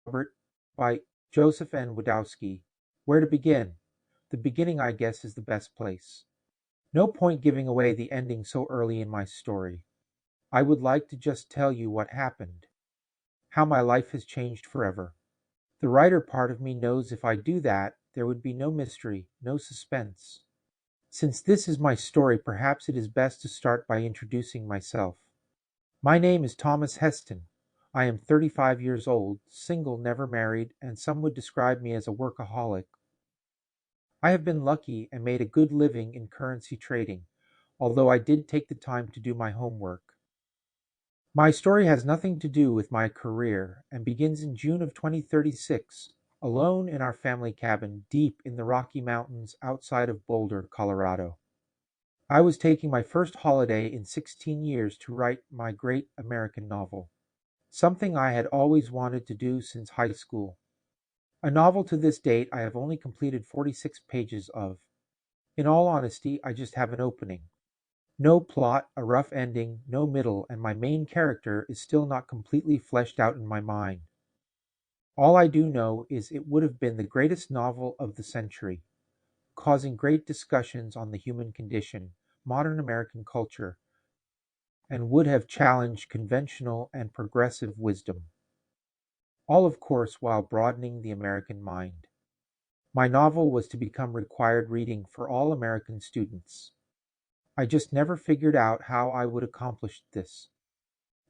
Robert by Joseph N. Wdowski. Where to begin? The beginning, I guess, is the best place. No point giving away the ending so early in my story. I would like to just tell you what happened, how my life has changed forever. The writer part of me knows if I do that, there would be no mystery, no suspense. Since this is my story, perhaps it is best to start by introducing myself. My name is Thomas Heston. I am 35 years old, single, never married, and some would describe me as a workaholic. I have been lucky and made a good living in currency trading, although I did take the time to do my homework. My story has nothing to do with my career and begins in June of 2036, alone in our family cabin deep in the Rocky Mountains outside of Boulder, Colorado. I was taking my first holiday in 16 years to write my great American novel, something I had always wanted to do since high school. A novel to this date I have only completed 46 pages of. In all honesty, I just have an opening. No plot, a rough ending, no middle, and my main character is still not completely fleshed out in my mind. All I do know is it would have been the greatest novel of the century, causing great discussions on the human condition, modern American culture, and would have challenged conventional and progressive wisdom. All, of course, while broadening the American mind. My novel was to become required reading for all American students. I just never figured out how I would accomplish this.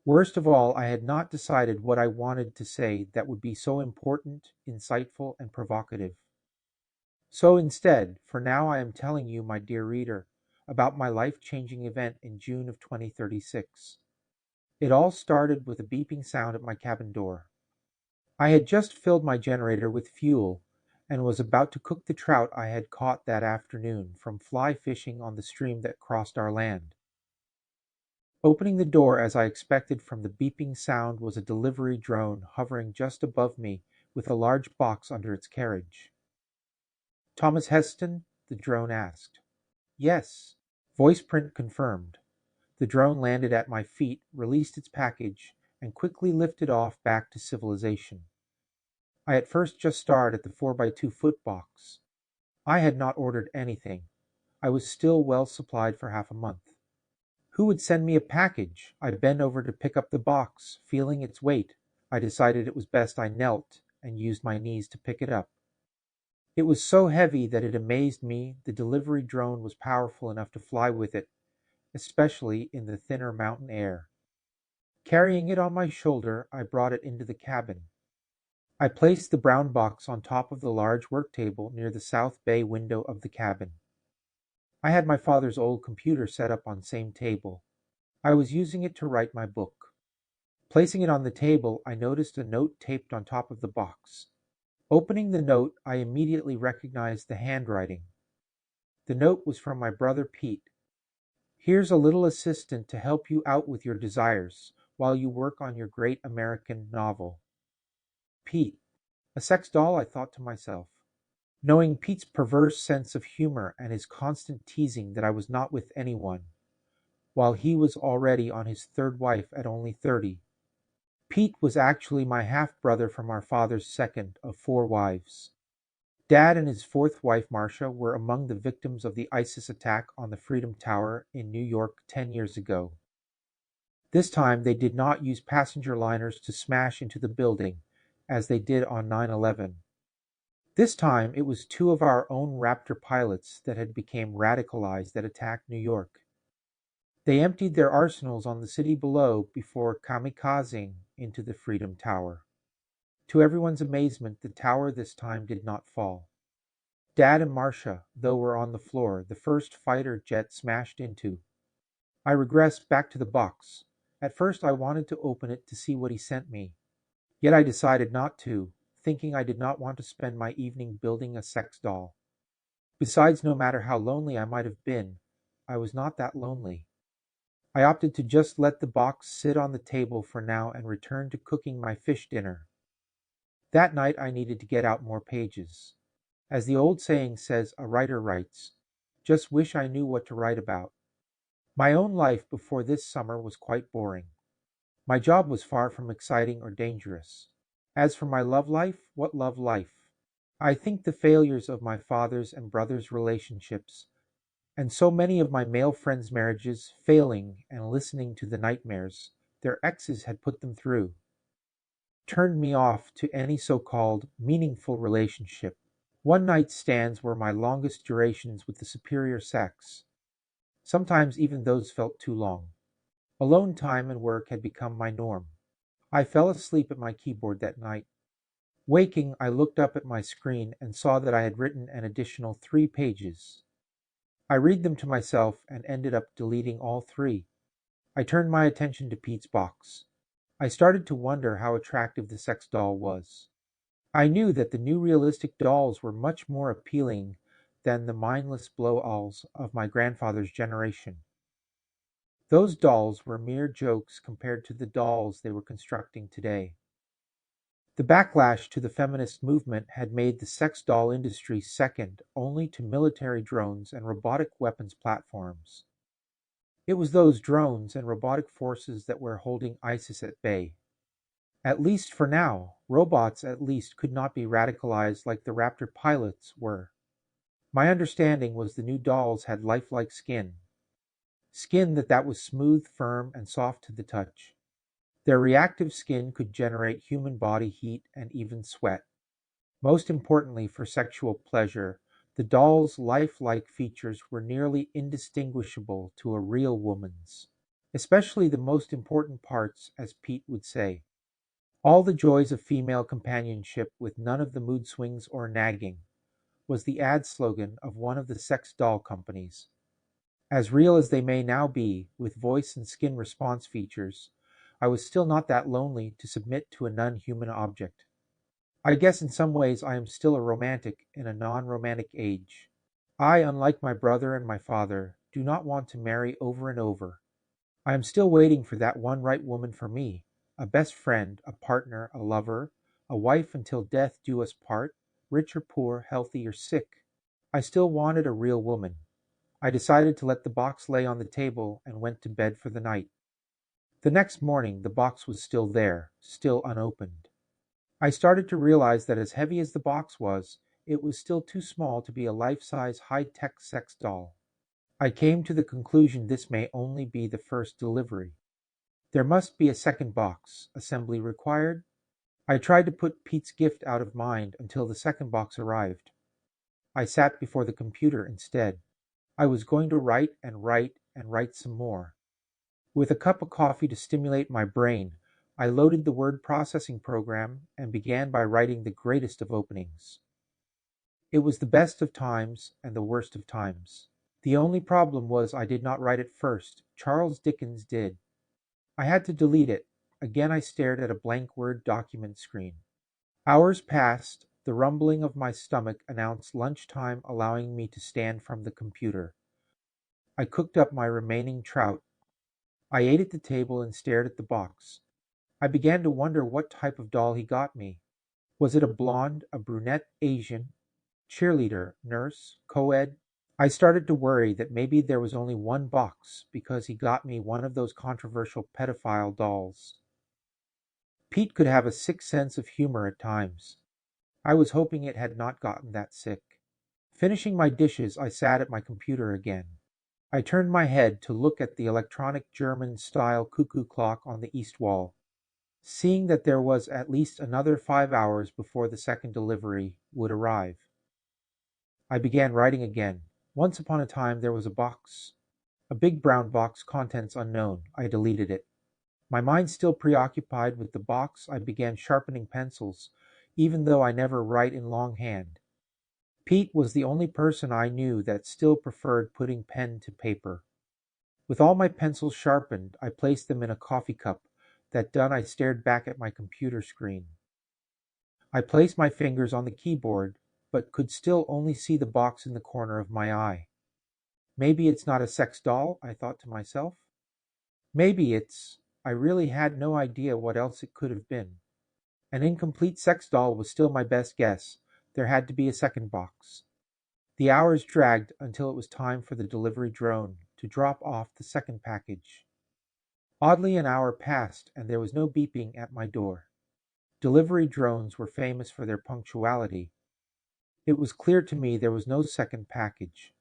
Worst of all, I had not decided what I wanted to say that would be so important, insightful, and provocative. So instead, for now I am telling you, my dear reader, about my life-changing event in June of 2036. It all started with a beeping sound at my cabin door. I had just filled my generator with fuel and was about to cook the trout I had caught that afternoon from fly fishing on the stream that crossed our land. Opening the door as I expected from the beeping sound was a delivery drone hovering just above me with a large box under its carriage. "Thomas Heston?" the drone asked. "Yes." Voice print confirmed. The drone landed at my feet, released its package, and quickly lifted off back to civilization. I at first just stared at the 4x2 foot box. I had not ordered anything. I was still well supplied for half a month. Who would send me a package? I bent over to pick up the box. Feeling its weight, I decided it was best I knelt and used my knees to pick it up. It was so heavy that it amazed me the delivery drone was powerful enough to fly with it, especially in the thinner mountain air. Carrying it on my shoulder, I brought it into the cabin. I placed the brown box on top of the large work table near the south bay window of the cabin. I had my father's old computer set up on same table. I was using it to write my book. Placing it on the table, I noticed a note taped on top of the box. Opening the note, I immediately recognized the handwriting. The note was from my brother Pete. "Here's a little assistant to help you out with your desires while you work on your great American novel." Pete. A sex doll, I thought to myself. Knowing Pete's perverse sense of humor and his constant teasing that I was not with anyone, while he was already on his third wife at only 30. Pete was actually my half-brother from our father's second of 4 wives. Dad and his fourth wife, Marcia, were among the victims of the ISIS attack on the Freedom Tower in New York 10 years ago. This time, they did not use passenger liners to smash into the building, as they did on 9/11. This time, it was 2 of our own Raptor pilots that had become radicalized that attacked New York. They emptied their arsenals on the city below before kamikazing into the Freedom Tower. To everyone's amazement, the tower this time did not fall. Dad and Marcia, though, were on the floor, the first fighter jet smashed into. I regressed back to the box. At first I wanted to open it to see what he sent me. Yet I decided not to, thinking I did not want to spend my evening building a sex doll. Besides, no matter how lonely I might have been, I was not that lonely. I opted to just let the box sit on the table for now and return to cooking my fish dinner. That night I needed to get out more pages. As the old saying says, a writer writes, "Just wish I knew what to write about." My own life before this summer was quite boring. My job was far from exciting or dangerous. As for my love life, what love life? I think the failures of my father's and brother's relationships, and so many of my male friends' marriages failing and listening to the nightmares their exes had put them through, turned me off to any so-called meaningful relationship. One-night stands were my longest durations with the superior sex. Sometimes even those felt too long. Alone time and work had become my norm. I fell asleep at my keyboard that night. Waking, I looked up at my screen and saw that I had written an additional 3 pages. I read them to myself and ended up deleting all 3. I turned my attention to Pete's box. I started to wonder how attractive the sex doll was. I knew that the new realistic dolls were much more appealing than the mindless blow-alls of my grandfather's generation. Those dolls were mere jokes compared to the dolls they were constructing today. The backlash to the feminist movement had made the sex doll industry second only to military drones and robotic weapons platforms. It was those drones and robotic forces that were holding ISIS at bay. At least for now, robots at least could not be radicalized like the Raptor pilots were. My understanding was the new dolls had lifelike skin that was smooth, firm, and soft to the touch. Their reactive skin could generate human body heat and even sweat. Most importantly for sexual pleasure, the doll's lifelike features were nearly indistinguishable to a real woman's. Especially the most important parts, as Pete would say. All the joys of female companionship with none of the mood swings or nagging, was the ad slogan of one of the sex doll companies. As real as they may now be, with voice and skin response features, I was still not that lonely to submit to a non-human object. I guess in some ways I am still a romantic in a non-romantic age. I, unlike my brother and my father, do not want to marry over and over. I am still waiting for that one right woman for me, a best friend, a partner, a lover, a wife until death do us part, rich or poor, healthy or sick. I still wanted a real woman. I decided to let the box lay on the table and went to bed for the night. The next morning, the box was still there, still unopened. I started to realize that as heavy as the box was, it was still too small to be a life-size high-tech sex doll. I came to the conclusion this may only be the first delivery. There must be a second box. Assembly required? I tried to put Pete's gift out of mind until the second box arrived. I sat before the computer instead. I was going to write and write and write some more. With a cup of coffee to stimulate my brain, I loaded the word processing program and began by writing the greatest of openings. It was the best of times and the worst of times. The only problem was I did not write it first. Charles Dickens did. I had to delete it. Again I stared at a blank Word document screen. Hours passed. The rumbling of my stomach announced lunchtime, allowing me to stand from the computer. I cooked up my remaining trout. I ate at the table and stared at the box. I began to wonder what type of doll he got me. Was it a blonde, a brunette, Asian, cheerleader, nurse, co-ed? I started to worry that maybe there was only one box because he got me one of those controversial pedophile dolls. Pete could have a sick sense of humor at times. I was hoping it had not gotten that sick. Finishing my dishes, I sat at my computer again. I turned my head to look at the electronic German-style cuckoo clock on the east wall. Seeing that there was at least another 5 hours before the second delivery would arrive. I began writing again. Once upon a time there was a box. A big brown box, contents unknown. I deleted it. My mind still preoccupied with the box, I began sharpening pencils, even though I never write in longhand. Pete was the only person I knew that still preferred putting pen to paper. With all my pencils sharpened, I placed them in a coffee cup. That done, I stared back at my computer screen. I placed my fingers on the keyboard, but could still only see the box in the corner of my eye. Maybe it's not a sex doll, I thought to myself. Maybe it's... I really had no idea what else it could have been. An incomplete sex doll was still my best guess. There had to be a second box. The hours dragged until it was time for the delivery drone to drop off the second package. Oddly, an hour passed and there was no beeping at my door. Delivery drones were famous for their punctuality. It was clear to me there was no second package.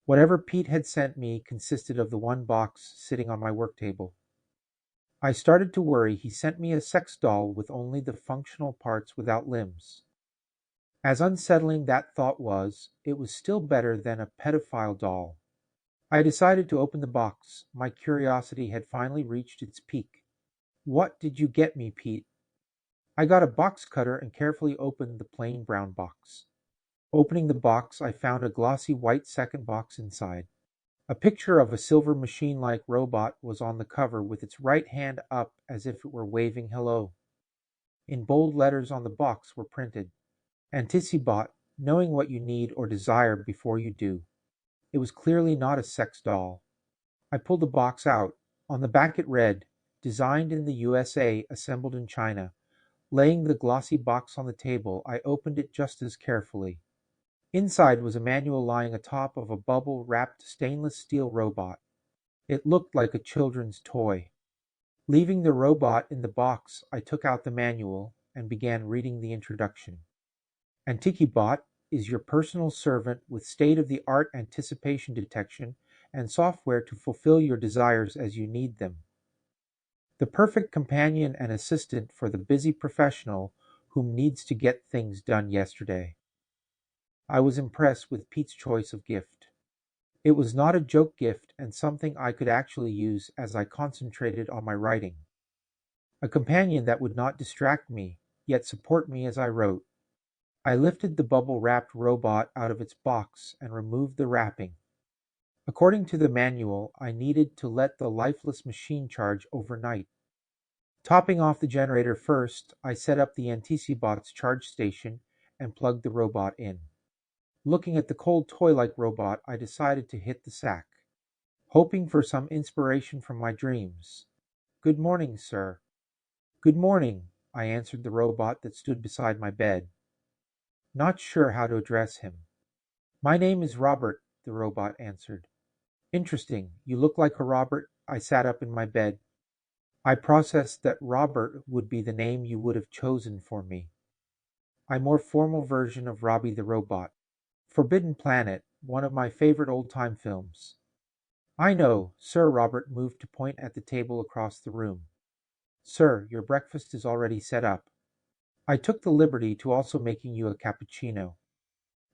Whatever Pete had sent me consisted of the one box sitting on my work table. I started to worry he sent me a sex doll with only the functional parts without limbs. As unsettling that thought was, it was still better than a pedophile doll. I decided to open the box. My curiosity had finally reached its peak. "What did you get me, Pete?" I got a box cutter and carefully opened the plain brown box. Opening the box, I found a glossy white second box inside. A picture of a silver machine-like robot was on the cover with its right hand up as if it were waving hello. In bold letters on the box were printed, "Anticibot, knowing what you need or desire before you do." It was clearly not a sex doll. I pulled the box out. On the back it read, "Designed in the USA, assembled in China." Laying the glossy box on the table, I opened it just as carefully. Inside was a manual lying atop of a bubble-wrapped stainless steel robot. It looked like a children's toy. Leaving the robot in the box, I took out the manual and began reading the introduction. "Antikibot is your personal servant with state-of-the-art anticipation detection and software to fulfill your desires as you need them. The perfect companion and assistant for the busy professional whom needs to get things done yesterday." I was impressed with Pete's choice of gift. It was not a joke gift and something I could actually use as I concentrated on my writing. A companion that would not distract me, yet support me as I wrote. I lifted the bubble-wrapped robot out of its box and removed the wrapping. According to the manual, I needed to let the lifeless machine charge overnight. Topping off the generator first, I set up the Anticibot's charge station and plugged the robot in. Looking at the cold toy-like robot, I decided to hit the sack, hoping for some inspiration from my dreams. "Good morning, sir." "Good morning," I answered the robot that stood beside my bed, not sure how to address him. "My name is Robert," the robot answered. "Interesting. You look like a Robert." I sat up in my bed. I processed that Robert would be the name you would have chosen for me. A more formal version of Robbie the Robot. Forbidden Planet, one of my favorite old-time films. "I know." Sir Robert moved to point at the table across the room. "Sir, your breakfast is already set up. I took the liberty to also making you a cappuccino."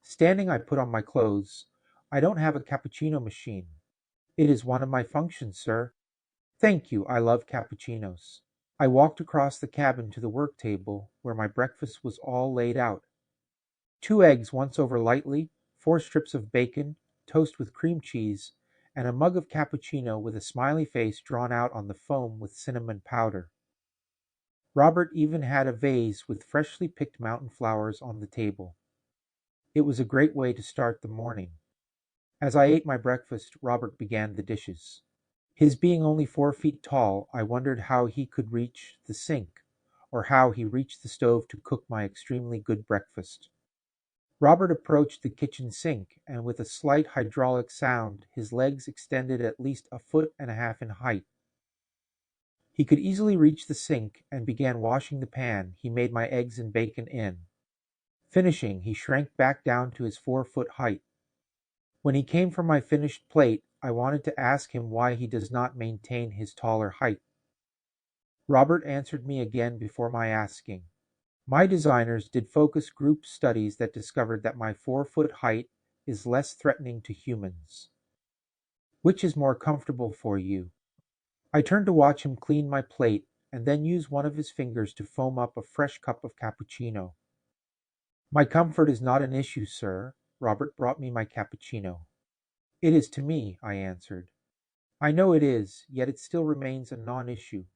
Standing, I put on my clothes. "I don't have a cappuccino machine." "It is one of my functions, sir." "Thank you, I love cappuccinos." I walked across the cabin to the work table, where my breakfast was all laid out. 2 eggs once over lightly, 4 strips of bacon, toast with cream cheese, and a mug of cappuccino with a smiley face drawn out on the foam with cinnamon powder. Robert even had a vase with freshly picked mountain flowers on the table. It was a great way to start the morning. As I ate my breakfast, Robert began the dishes. His being only 4 feet tall, I wondered how he could reach the sink, or how he reached the stove to cook my extremely good breakfast. Robert approached the kitchen sink, and with a slight hydraulic sound, his legs extended at least a foot and a half in height. He could easily reach the sink and began washing the pan he made my eggs and bacon in. Finishing, he shrank back down to his 4-foot height. When he came for my finished plate, I wanted to ask him why he does not maintain his taller height. Robert answered me again before my asking. "My designers did focus group studies that discovered that my 4-foot height is less threatening to humans. Which is more comfortable for you?" I turned to watch him clean my plate and then use one of his fingers to foam up a fresh cup of cappuccino. "My comfort is not an issue, sir." Robert brought me my cappuccino. "It is to me," I answered. "I know it is, yet it still remains a non-issue.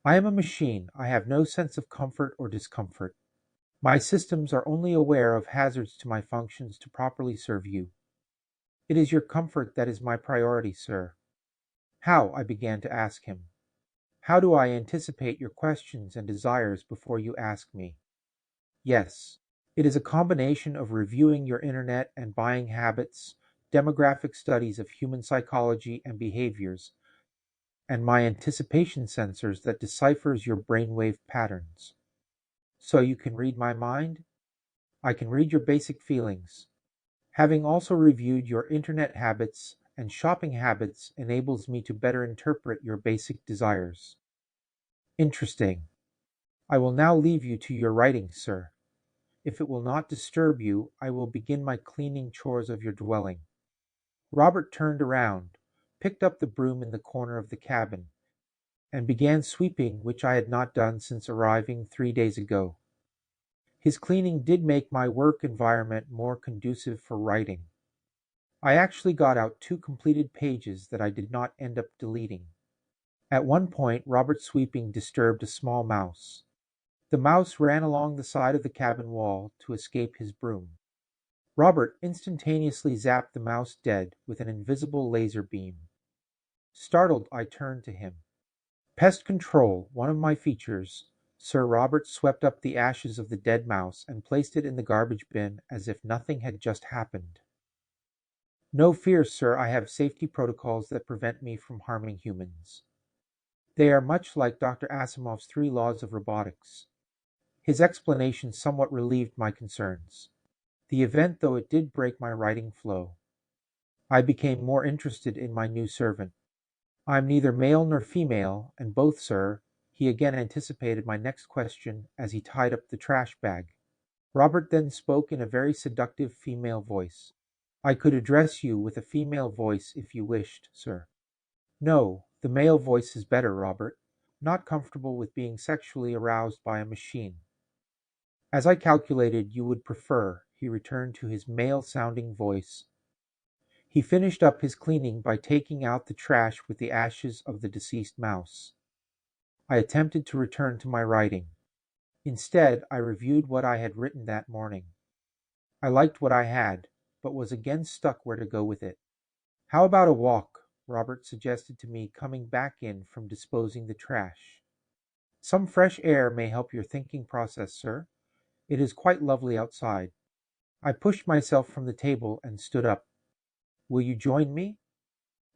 I am a machine. I have no sense of comfort or discomfort. My systems are only aware of hazards to my functions to properly serve you. It is your comfort that is my priority, sir." "How?" I began to ask him. "How do I anticipate your questions and desires before you ask me?" "Yes. It is a combination of reviewing your internet and buying habits, demographic studies of human psychology and behaviors, and my anticipation sensors that deciphers your brainwave patterns." So you can read my mind? I can read your basic feelings. Having also reviewed your internet habits and shopping habits enables me to better interpret your basic desires. Interesting. I will now leave you to your writing, sir. If it will not disturb you, I will begin my cleaning chores of your dwelling. Robert turned around, picked up the broom in the corner of the cabin, and began sweeping, which I had not done since arriving 3 days ago. His cleaning did make my work environment more conducive for writing. I actually got out 2 completed pages that I did not end up deleting. At one point, Robert's sweeping disturbed a small mouse. The mouse ran along the side of the cabin wall to escape his broom. Robert instantaneously zapped the mouse dead with an invisible laser beam. Startled, I turned to him. Pest control, one of my features. Sir Robert swept up the ashes of the dead mouse and placed it in the garbage bin as if nothing had just happened. No fear, sir, I have safety protocols that prevent me from harming humans. They are much like Dr. Asimov's 3 laws of robotics. His explanation somewhat relieved my concerns. The event, though it did break my writing flow. I became more interested in my new servant. I am neither male nor female, and both, sir. He again anticipated my next question as he tied up the trash bag. Robert then spoke in a very seductive female voice. I could address you with a female voice if you wished, sir. No, the male voice is better, Robert. Not comfortable with being sexually aroused by a machine. As I calculated you would prefer, he returned to his male-sounding voice. He finished up his cleaning by taking out the trash with the ashes of the deceased mouse. I attempted to return to my writing. Instead, I reviewed what I had written that morning. I liked what I had, but was again stuck where to go with it. How about a walk? Robert suggested to me, coming back in from disposing the trash. Some fresh air may help your thinking process, sir. It is quite lovely outside. I pushed myself from the table and stood up. Will you join me?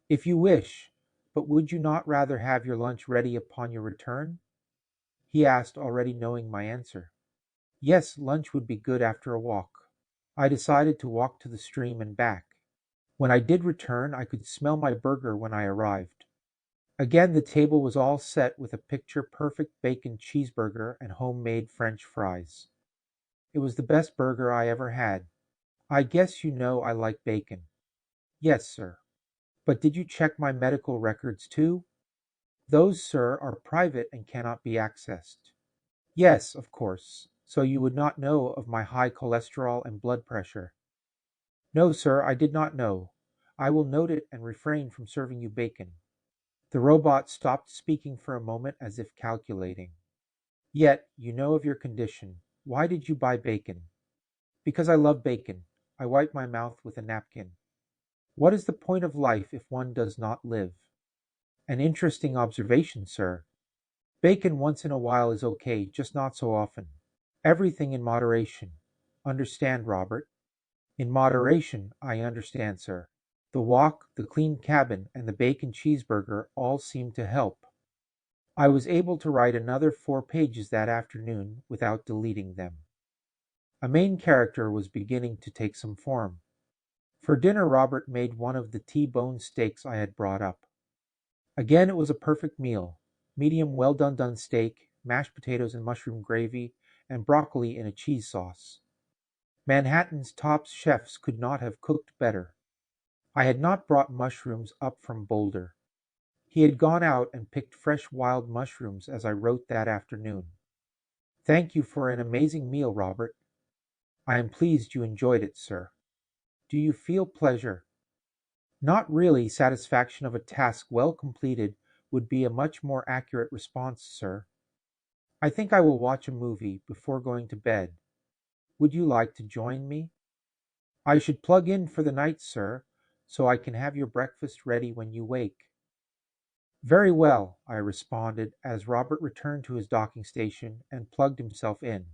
If you wish, but would you not rather have your lunch ready upon your return? He asked, already knowing my answer. Yes, lunch would be good after a walk. I decided to walk to the stream and back. When I did return, I could smell my burger when I arrived. Again, the table was all set with a picture-perfect bacon cheeseburger and homemade French fries. It was the best burger I ever had. I guess you know I like bacon. Yes, sir. But did you check my medical records too? Those, sir, are private and cannot be accessed. Yes, of course. So you would not know of my high cholesterol and blood pressure. No, sir, I did not know. I will note it and refrain from serving you bacon. The robot stopped speaking for a moment as if calculating. Yet, you know of your condition. Why did you buy bacon? Because I love bacon. I wipe my mouth with a napkin. What is the point of life if one does not live? An interesting observation, sir. Bacon once in a while is okay, just not so often. Everything in moderation. Understand, Robert? In moderation, I understand, sir. The walk, the clean cabin, and the bacon cheeseburger all seemed to help. I was able to write another 4 pages that afternoon without deleting them. A main character was beginning to take some form. For dinner, Robert made one of the T-bone steaks I had brought up. Again, it was a perfect meal. Medium well-done steak, mashed potatoes and mushroom gravy, and broccoli in a cheese sauce. Manhattan's top chefs could not have cooked better. I had not brought mushrooms up from Boulder. He had gone out and picked fresh wild mushrooms as I wrote that afternoon. Thank you for an amazing meal, Robert. I am pleased you enjoyed it, sir. Do you feel pleasure? Not really. Satisfaction of a task well completed would be a much more accurate response, sir. I think I will watch a movie before going to bed. Would you like to join me? I should plug in for the night, sir, so I can have your breakfast ready when you wake. Very well, I responded as Robert returned to his docking station and plugged himself in.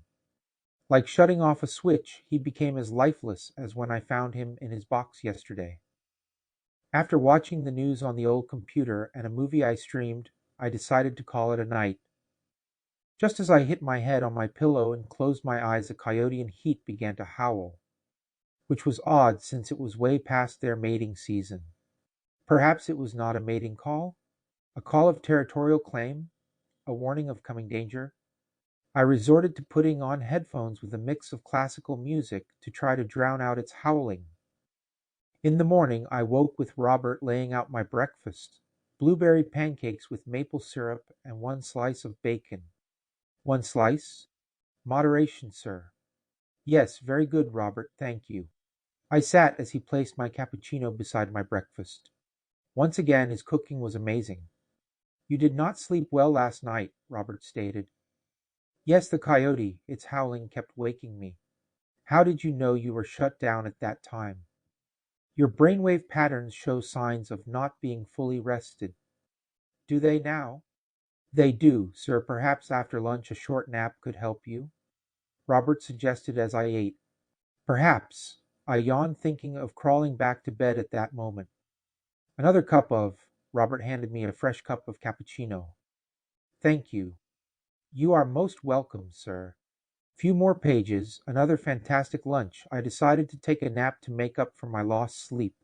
Like shutting off a switch, he became as lifeless as when I found him in his box yesterday. After watching the news on the old computer and a movie I streamed, I decided to call it a night. Just as I hit my head on my pillow and closed my eyes, a coyote in heat began to howl, which was odd since it was way past their mating season. Perhaps it was not a mating call? A call of territorial claim? A warning of coming danger? I resorted to putting on headphones with a mix of classical music to try to drown out its howling. In the morning, I woke with Robert laying out my breakfast: blueberry pancakes with maple syrup and one slice of bacon. One slice? Moderation, sir. Yes, very good, Robert, thank you. I sat as he placed my cappuccino beside my breakfast. Once again, his cooking was amazing. You did not sleep well last night, Robert stated. Yes, the coyote, its howling kept waking me. How did you know you were shut down at that time? Your brainwave patterns show signs of not being fully rested. Do they now? They do, sir. Perhaps after lunch a short nap could help you, Robert suggested as I ate. Perhaps. I yawned, thinking of crawling back to bed at that moment. Another cup of. Robert handed me a fresh cup of cappuccino. Thank you. You are most welcome, sir. Few more pages, another fantastic lunch. I decided to take a nap to make up for my lost sleep.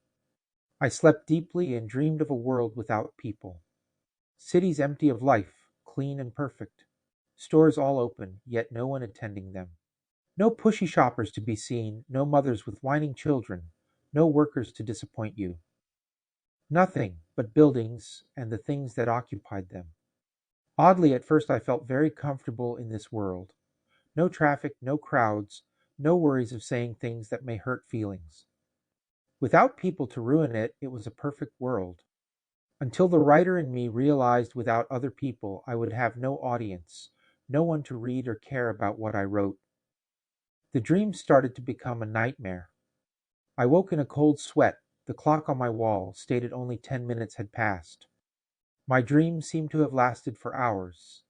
I slept deeply and dreamed of a world without people. Cities empty of life, clean and perfect. Stores all open, yet no one attending them. No pushy shoppers to be seen, no mothers with whining children, no workers to disappoint you. Nothing but buildings and the things that occupied them. Oddly, at first I felt very comfortable in this world. No traffic, no crowds, no worries of saying things that may hurt feelings. Without people to ruin it, it was a perfect world. Until the writer in me realized without other people I would have no audience, no one to read or care about what I wrote. The dream started to become a nightmare. I woke in a cold sweat. The clock on my wall stated only 10 minutes had passed. My dream seemed to have lasted for hours.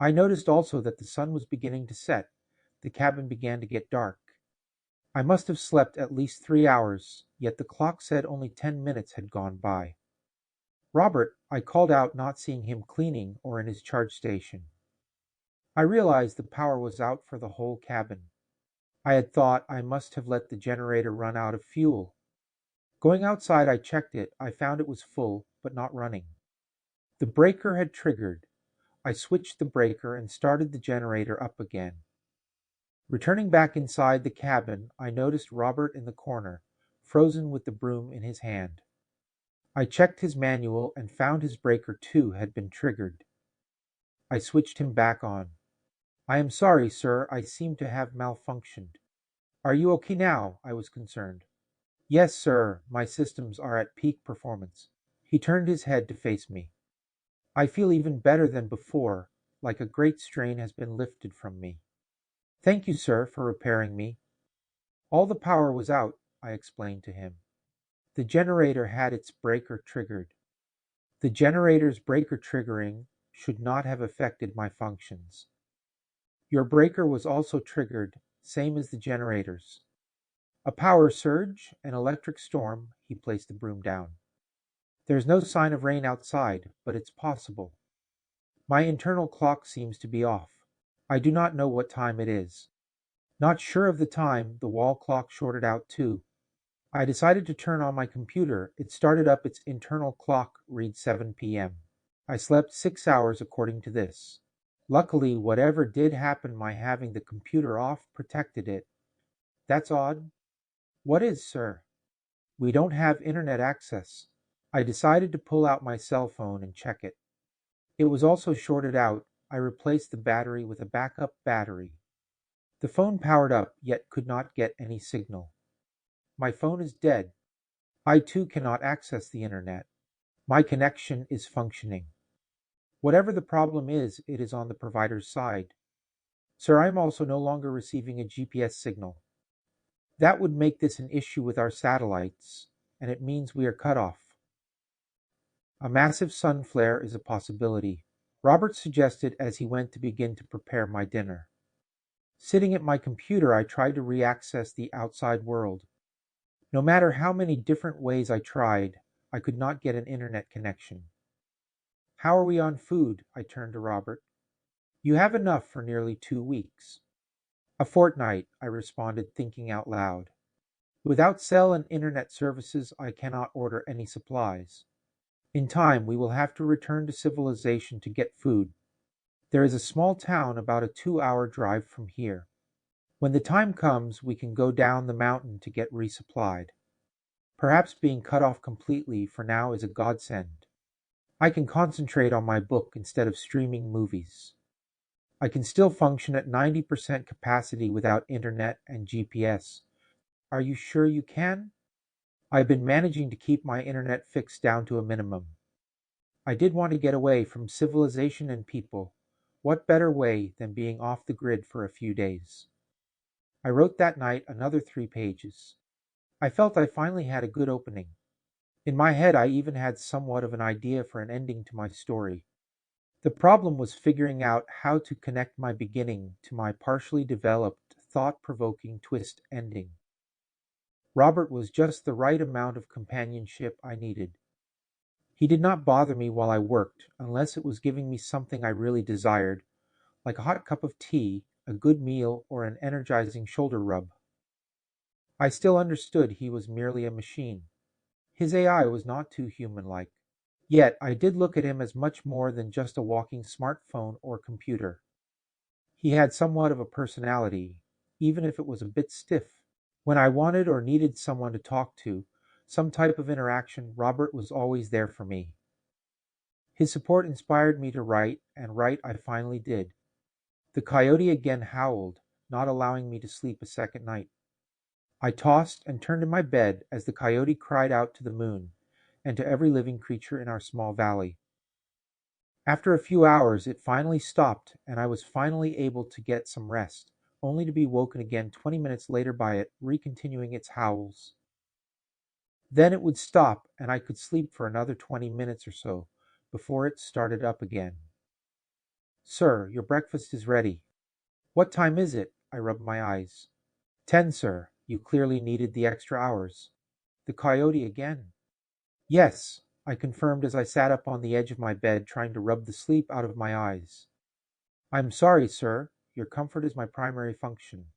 I noticed also that the sun was beginning to set. The cabin began to get dark. I must have slept at least 3 hours, yet the clock said only 10 minutes had gone by. Robert, I called out, not seeing him cleaning or in his charge station. I realized the power was out for the whole cabin. I had thought I must have let the generator run out of fuel. Going outside, I checked it. I found it was full, but not running. The breaker had triggered. I switched the breaker and started the generator up again. Returning back inside the cabin, I noticed Robert in the corner, frozen with the broom in his hand. I checked his manual and found his breaker too had been triggered. I switched him back on. I am sorry, sir, I seem to have malfunctioned. Are you okay now? I was concerned. Yes, sir, my systems are at peak performance. He turned his head to face me. I feel even better than before, like a great strain has been lifted from me. Thank you, sir, for repairing me. All the power was out, I explained to him. The generator had its breaker triggered. The generator's breaker triggering should not have affected my functions. Your breaker was also triggered, same as the generator's. A power surge, an electric storm, he placed the broom down. There's no sign of rain outside, but it's possible. My internal clock seems to be off. I do not know what time it is. Not sure of the time, the wall clock shorted out too. I decided to turn on my computer. It started up its internal clock, read 7 p.m. I slept 6 hours according to this. Luckily, whatever did happen, my having the computer off protected it. That's odd. What is, sir? We don't have internet access. I decided to pull out my cell phone and check it. It was also shorted out. I replaced the battery with a backup battery. The phone powered up, yet could not get any signal. My phone is dead. I too cannot access the internet. My connection is functioning. Whatever the problem is, it is on the provider's side. Sir, I am also no longer receiving a GPS signal. That would make this an issue with our satellites, and it means we are cut off. A massive sun flare is a possibility, Robert suggested as he went to begin to prepare my dinner. Sitting at my computer, I tried to re-access the outside world. No matter how many different ways I tried, I could not get an internet connection. How are we on food? I turned to Robert. You have enough for nearly 2 weeks. A fortnight, I responded, thinking out loud. Without cell and internet services, I cannot order any supplies. In time, we will have to return to civilization to get food. There is a small town about a 2-hour drive from here. When the time comes, we can go down the mountain to get resupplied. Perhaps being cut off completely for now is a godsend. I can concentrate on my book instead of streaming movies. I can still function at 90% capacity without internet and GPS. Are you sure you can? I've been managing to keep my internet fixed down to a minimum. I did want to get away from civilization and people. What better way than being off the grid for a few days? I wrote that night another 3 pages. I felt I finally had a good opening. In my head, I even had somewhat of an idea for an ending to my story. The problem was figuring out how to connect my beginning to my partially developed, thought-provoking twist ending. Robert was just the right amount of companionship I needed. He did not bother me while I worked, unless it was giving me something I really desired, like a hot cup of tea, a good meal, or an energizing shoulder rub. I still understood he was merely a machine. His AI was not too human-like. Yet I did look at him as much more than just a walking smartphone or computer. He had somewhat of a personality, even if it was a bit stiff. When I wanted or needed someone to talk to, some type of interaction, Robert was always there for me. His support inspired me to write, and write I finally did. The coyote again howled, not allowing me to sleep a second night. I tossed and turned in my bed as the coyote cried out to the moon, and to every living creature in our small valley. After a few hours, it finally stopped, and I was finally able to get some rest, only to be woken again 20 minutes later by it, recontinuing its howls. Then it would stop, and I could sleep for another 20 minutes or so, before it started up again. "Sir, your breakfast is ready." "What time is it?" I rubbed my eyes. "10, sir. You clearly needed the extra hours." The coyote again. "Yes," I confirmed as I sat up on the edge of my bed trying to rub the sleep out of my eyes. "I'm sorry, sir. Your comfort is my primary function."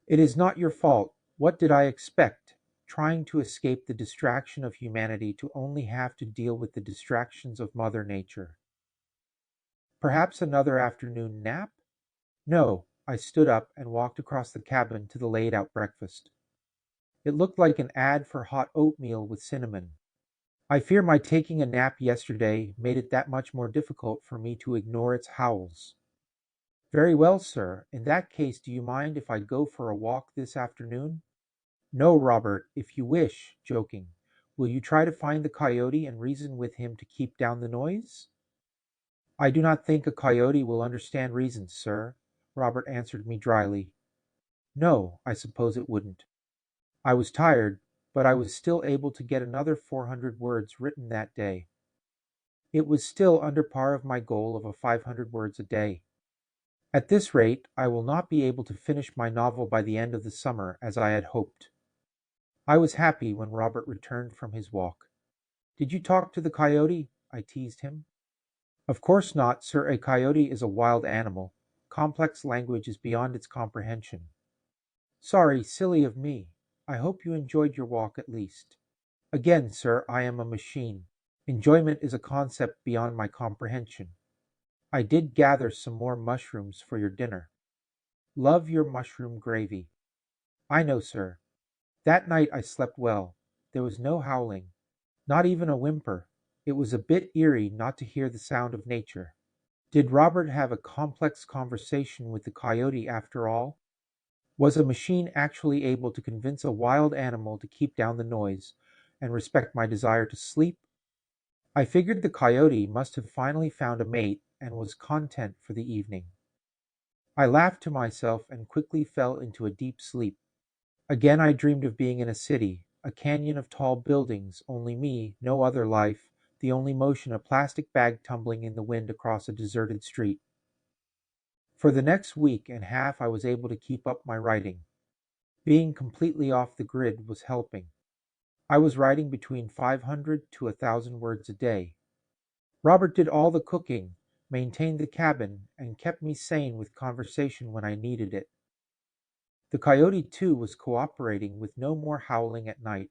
"It is not your fault. What did I expect? Trying to escape the distraction of humanity to only have to deal with the distractions of Mother Nature. Perhaps another afternoon nap? No, I stood up and walked across the cabin to the laid-out breakfast. It looked like an ad for hot oatmeal with cinnamon. I fear my taking a nap yesterday made it that much more difficult for me to ignore its howls. "Very well, sir. In that case, do you mind if I go for a walk this afternoon?" "No, Robert, if you wish," joking. "Will you try to find the coyote and reason with him to keep down the noise?" "I do not think a coyote will understand reasons, sir," Robert answered me dryly. No, I suppose it wouldn't. I was tired, but I was still able to get another 400 words written that day. It was still under par of my goal of 500 words a day. At this rate, I will not be able to finish my novel by the end of the summer as I had hoped. I was happy when Robert returned from his walk. "Did you talk to the coyote?" I teased him. "Of course not, sir. A coyote is a wild animal. Complex language is beyond its comprehension." "Sorry, silly of me. I hope you enjoyed your walk at least." "Again, sir, I am a machine. Enjoyment is a concept beyond my comprehension. I did gather some more mushrooms for your dinner." "Love your mushroom gravy." "I know, sir." That night I slept well. There was no howling, not even a whimper. It was a bit eerie not to hear the sound of nature. Did Robert have a complex conversation with the coyote after all? Was a machine actually able to convince a wild animal to keep down the noise and respect my desire to sleep? I figured the coyote must have finally found a mate and was content for the evening. I laughed to myself and quickly fell into a deep sleep. Again I dreamed of being in a city, a canyon of tall buildings, only me, no other life, the only motion a plastic bag tumbling in the wind across a deserted street. For the next week and half I was able to keep up my writing. Being completely off the grid was helping. I was writing between 500 to 1,000 words a day. Robert did all the cooking, maintained the cabin, and kept me sane with conversation when I needed it. The coyote, too, was cooperating with no more howling at night.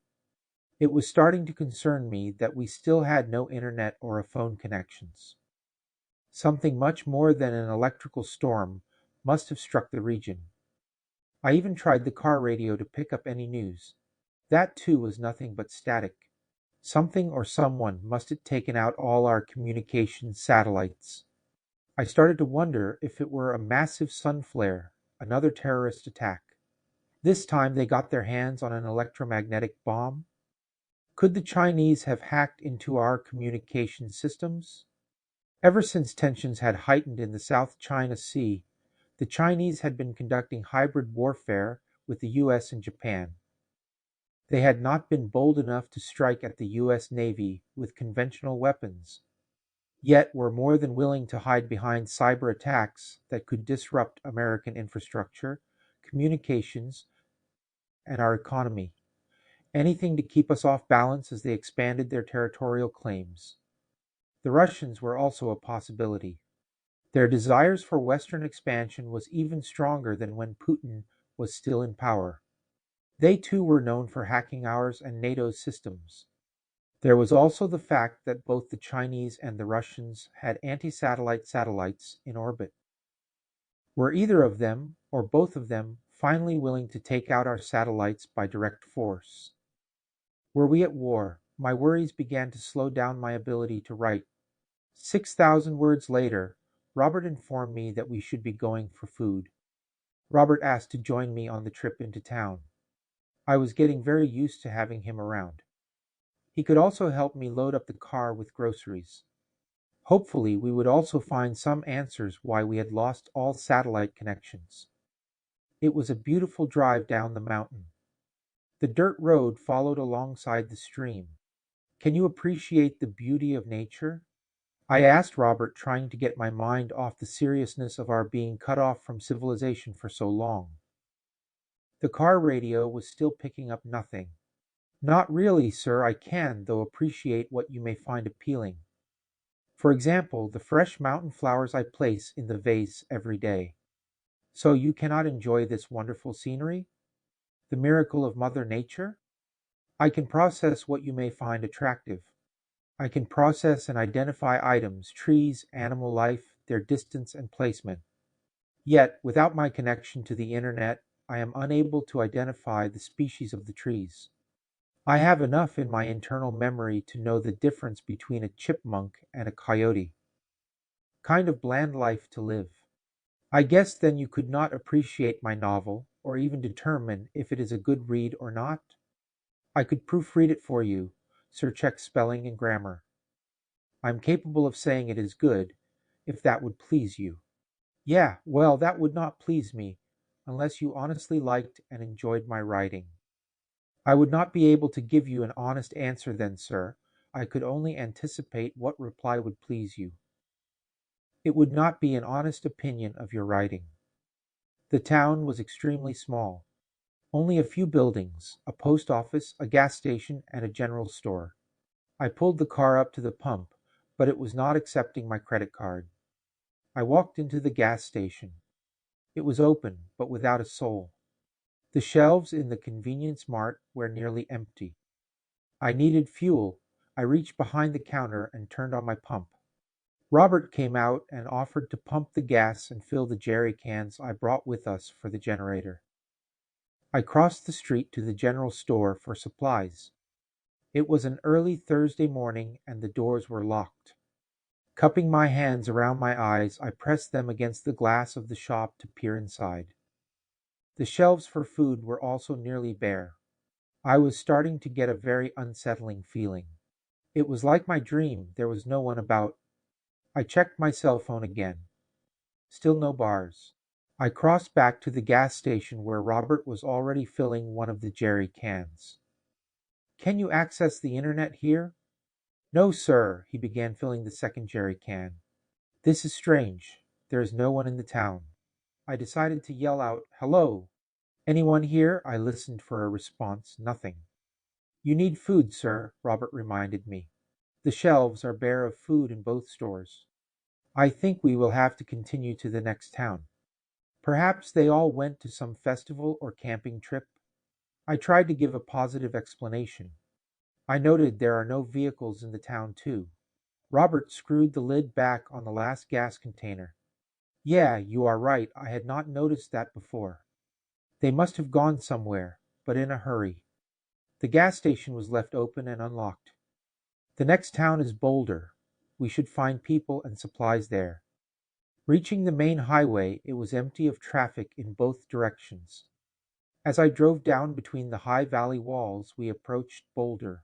It was starting to concern me that we still had no internet or a phone connections. Something much more than an electrical storm must have struck the region. I even tried the car radio to pick up any news. That too was nothing but static. Something or someone must have taken out all our communication satellites. I started to wonder if it were a massive sun flare, another terrorist attack. This time they got their hands on an electromagnetic bomb. Could the Chinese have hacked into our communication systems? Ever since tensions had heightened in the South China Sea, the Chinese had been conducting hybrid warfare with the US and Japan. They had not been bold enough to strike at the US Navy with conventional weapons, yet were more than willing to hide behind cyber attacks that could disrupt American infrastructure, communications, and our economy. Anything to keep us off balance as they expanded their territorial claims. The Russians were also a possibility. Their desires for Western expansion was even stronger than when Putin was still in power. They too were known for hacking ours and NATO's systems. There was also the fact that both the Chinese and the Russians had anti-satellite satellites in orbit. Were either of them, or both of them, finally willing to take out our satellites by direct force? Were we at war? My worries began to slow down my ability to write. 6,000 words later, Robert informed me that we should be going for food. Robert asked to join me on the trip into town. I was getting very used to having him around. He could also help me load up the car with groceries. Hopefully, we would also find some answers why we had lost all satellite connections. It was a beautiful drive down the mountain. The dirt road followed alongside the stream. Can you appreciate the beauty of nature? I asked Robert, trying to get my mind off the seriousness of our being cut off from civilization for so long. The car radio was still picking up nothing. Not really, sir. I can, though, appreciate what you may find appealing. For example, the fresh mountain flowers I place in the vase every day. So you cannot enjoy this wonderful scenery? The miracle of Mother Nature? I can process what you may find attractive. I can process and identify items, trees, animal life, their distance and placement. Yet, without my connection to the internet, I am unable to identify the species of the trees. I have enough in my internal memory to know the difference between a chipmunk and a coyote. Kind of bland life to live. I guess then you could not appreciate my novel, or even determine if it is a good read or not? I could proofread it for you, check spelling and grammar. I am capable of saying it is good, if that would please you. Yeah, well, that would not please me, unless you honestly liked and enjoyed my writing. I would not be able to give you an honest answer then, sir. I could only anticipate what reply would please you. It would not be an honest opinion of your writing. The town was extremely small. Only a few buildings, a post office, a gas station, and a general store. I pulled the car up to the pump, but it was not accepting my credit card. I walked into the gas station. It was open, but without a soul. The shelves in the convenience mart were nearly empty. I needed fuel. I reached behind the counter and turned on my pump. Robert came out and offered to pump the gas and fill the jerry cans I brought with us for the generator. I crossed the street to the general store for supplies. It was an early Thursday morning and the doors were locked. Cupping my hands around my eyes, I pressed them against the glass of the shop to peer inside. The shelves for food were also nearly bare. I was starting to get a very unsettling feeling. It was like my dream. There was no one about. I checked my cell phone again. Still no bars. I crossed back to the gas station where Robert was already filling one of the jerry cans. Can you access the internet here? No, sir. He began filling the second jerry can. This is strange. There is no one in the town. I decided to yell out, "Hello! Anyone here?" I listened for a response. Nothing. You need food, sir, Robert reminded me. The shelves are bare of food in both stores. I think we will have to continue to the next town. Perhaps they all went to some festival or camping trip. I tried to give a positive explanation. I noted there are no vehicles in the town, too. Robert screwed the lid back on the last gas container. Yeah, you are right. I had not noticed that before. They must have gone somewhere, but in a hurry. The gas station was left open and unlocked. The next town is Boulder. We should find people and supplies there. Reaching the main highway, it was empty of traffic in both directions. As I drove down between the high valley walls, we approached Boulder.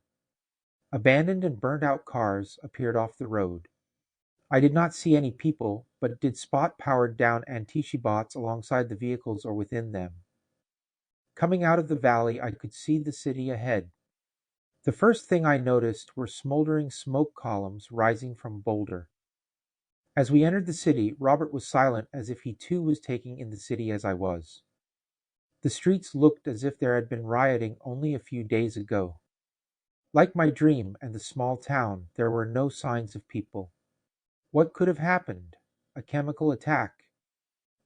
Abandoned and burnt out cars appeared off the road. I did not see any people, but did spot powered down Antici bots alongside the vehicles or within them. Coming out of the valley, I could see the city ahead. The first thing I noticed were smoldering smoke columns rising from Boulder. As we entered the city, Robert was silent as if he too was taking in the city as I was. The streets looked as if there had been rioting only a few days ago. Like my dream and the small town, there were no signs of people. What could have happened? A chemical attack?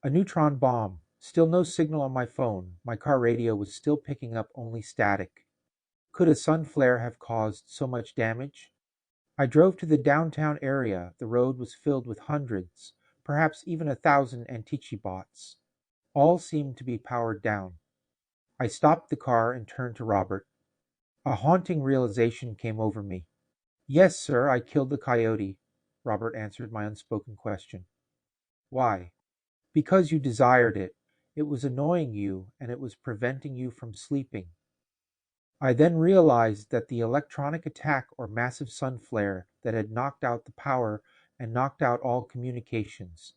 A neutron bomb? Still no signal on my phone. My car radio was still picking up only static. Could a sun flare have caused so much damage? I drove to the downtown area. The road was filled with hundreds, perhaps even 1,000 Antici bots. All seemed to be powered down. I stopped the car and turned to Robert. A haunting realization came over me. Yes, sir, I killed the coyote, Robert answered my unspoken question. Why? Because you desired it. It was annoying you, and it was preventing you from sleeping. I then realized that the electronic attack or massive sun flare that had knocked out the power and knocked out all communications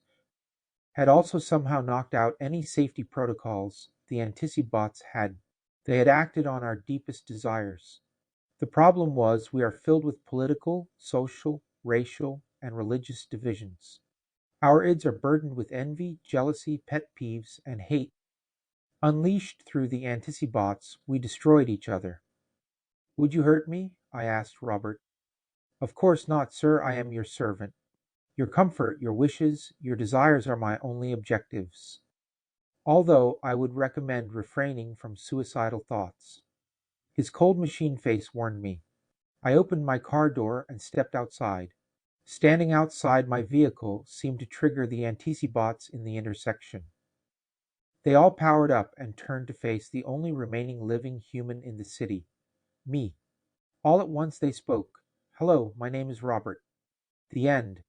had also somehow knocked out any safety protocols the Anticibots had. They had acted on our deepest desires. The problem was we are filled with political, social, racial, and religious divisions. Our ids are burdened with envy, jealousy, pet peeves, and hate. Unleashed through the Anticibots, we destroyed each other. Would you hurt me? I asked Robert. Of course not, sir. I am your servant. Your comfort, your wishes, your desires are my only objectives. Although I would recommend refraining from suicidal thoughts. His cold machine face warned me. I opened my car door and stepped outside. Standing outside my vehicle seemed to trigger the Anticibots in the intersection. They all powered up and turned to face the only remaining living human in the city, me. All at once they spoke. Hello, my name is Robert. The end.